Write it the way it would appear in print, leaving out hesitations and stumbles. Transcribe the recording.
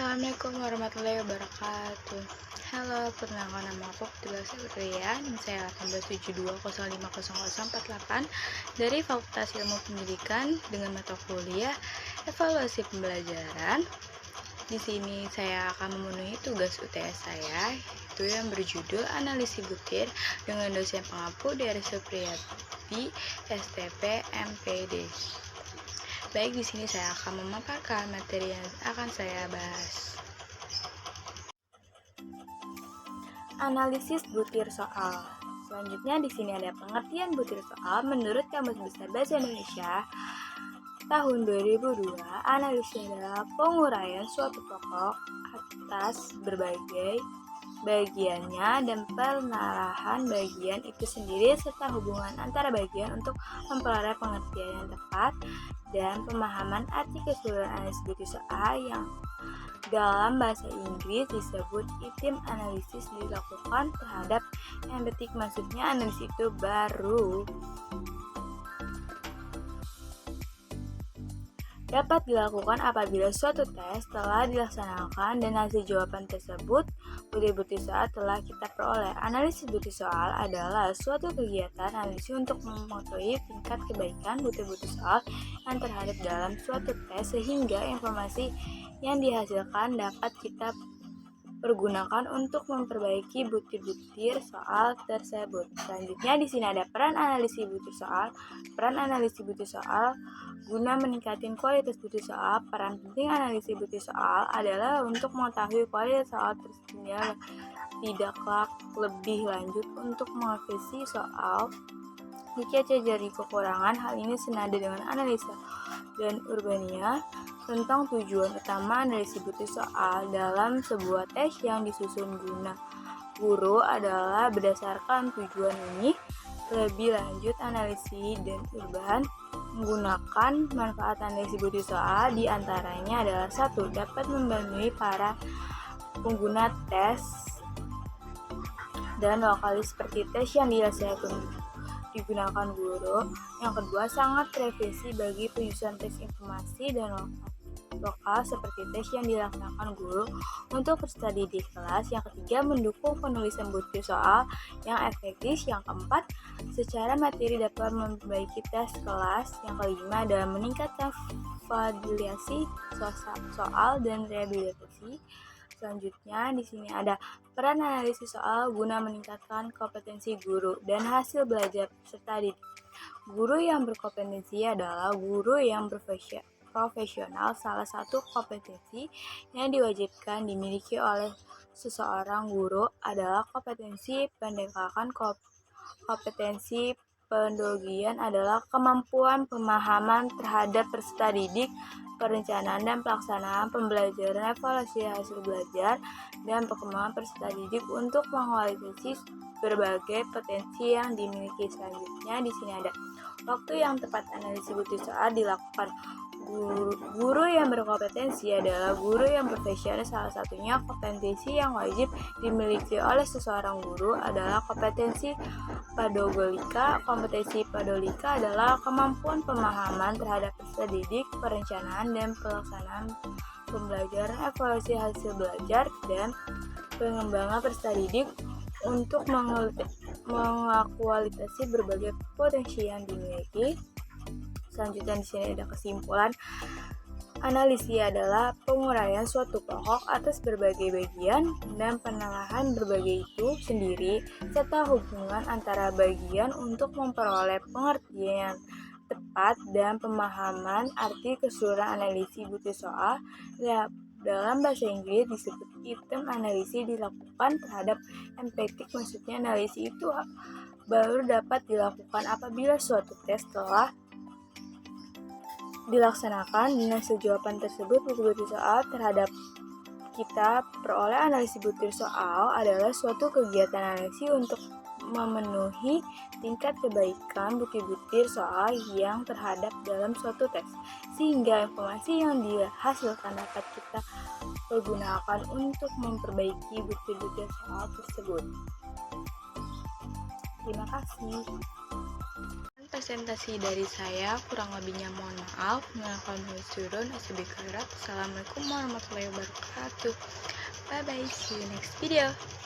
Assalamualaikum warahmatullahi wabarakatuh. Halo, perkenalkan nama aku Putri Satria, NIM saya 1872050048 dari Fakultas Ilmu Pendidikan dengan mata kuliah Evaluasi Pembelajaran. Di sini saya akan memenuhi tugas UTS saya, yaitu yang berjudul Analisis Butir dengan dosen pengampu dari Supriyati STP MPD. Baik, di sini saya akan memaparkan materi yang akan saya bahas. Analisis butir soal. Selanjutnya di sini ada pengertian butir soal menurut Kamus Besar Bahasa Indonesia tahun 2002. Analisis adalah penguraian suatu pokok atas berbagai bagiannya dan penarahan bagian itu sendiri serta hubungan antara bagian untuk memperoleh pengertian yang tepat dan pemahaman arti keseluruhan analisis butir soal yang dalam bahasa Inggris disebut item analisis dilakukan terhadap embedding, maksudnya analisis itu baru dapat dilakukan apabila suatu tes telah dilaksanakan dan hasil jawaban tersebut butir-butir soal telah kita peroleh. Analisis butir soal adalah suatu kegiatan analisis untuk mengetahui tingkat kebaikan butir-butir soal yang terhadap dalam suatu tes sehingga informasi yang dihasilkan dapat kita pergunakan untuk memperbaiki butir-butir soal tersebut. Selanjutnya di sini ada peran analisis butir soal. Peran analisis butir soal guna meningkatkan kualitas butir soal. Peran penting analisis butir soal adalah untuk mengetahui kualitas soal tersebut, tidaklah lebih lanjut untuk mengevaluasi soal jika terjadi kekurangan. Hal ini senada dengan analisa dan Urbania tentang tujuan utama analisis butir soal dalam sebuah tes yang disusun guna guru adalah berdasarkan tujuan ini. Lebih lanjut, analisis dan Urban menggunakan manfaat analisis butir soal diantaranya adalah 1. Dapat membantu para pengguna tes dan lokalis seperti tes yang digunakan guru. Yang kedua, sangat relevansi bagi penyusunan tes informasi dan lokal seperti tes yang dilaksanakan guru untuk peserta didik kelas. Yang ketiga, mendukung penulisan butir soal yang efektif. Yang keempat, secara materi dapat memperbaiki tes kelas. Yang kelima, dalam meningkatkan validasi soal dan rehabilitasi. Selanjutnya di sini ada peran analisis soal guna meningkatkan kompetensi guru dan hasil belajar peserta didik. Guru yang berkompetensi adalah guru yang profesional. Salah satu kompetensi yang diwajibkan dimiliki oleh seseorang guru adalah kompetensi pendekatan. Kompetensi pendogian adalah kemampuan pemahaman terhadap peserta didik, perencanaan dan pelaksanaan pembelajaran, evaluasi hasil belajar, dan perkembangan peserta didik untuk mengevaluasi berbagai potensi yang dimiliki. Selanjutnya di sini ada waktu yang tepat analisis butir soal dilakukan. Guru yang berkompetensi adalah guru yang profesional. Salah satunya kompetensi yang wajib dimiliki oleh seseorang guru adalah kompetensi pedagogika. Kompetensi pedagogika adalah kemampuan pemahaman terhadap peserta didik, perencanaan dan pelaksanaan pembelajaran, evaluasi hasil belajar, dan pengembangan peserta didik untuk mengakualisasi berbagai potensi yang dimiliki. Selanjutnya di sini ada kesimpulan. Analisis adalah penguraian suatu pokok atas berbagai bagian dan penalahan berbagai itu sendiri serta hubungan antara bagian untuk memperoleh pengertian tepat dan pemahaman arti keseluruhan analisis butir soal. Dalam bahasa Inggris disebut item analisis dilakukan terhadap embedding, maksudnya analisis itu baru dapat dilakukan apabila suatu tes telah dilaksanakan dan hasil jawaban tersebut butir soal terhadap kita peroleh. Analisis butir soal adalah suatu kegiatan analisis untuk memenuhi tingkat kebaikan butir-butir soal yang terhadap dalam suatu tes sehingga informasi yang dihasilkan dapat kita pergunakan untuk memperbaiki butir-butir soal tersebut. Terima kasih. presentasi dari saya. Kurang lebihnya mohon maaf. Assalamualaikum warahmatullahi wabarakatuh. Bye bye, see you next video.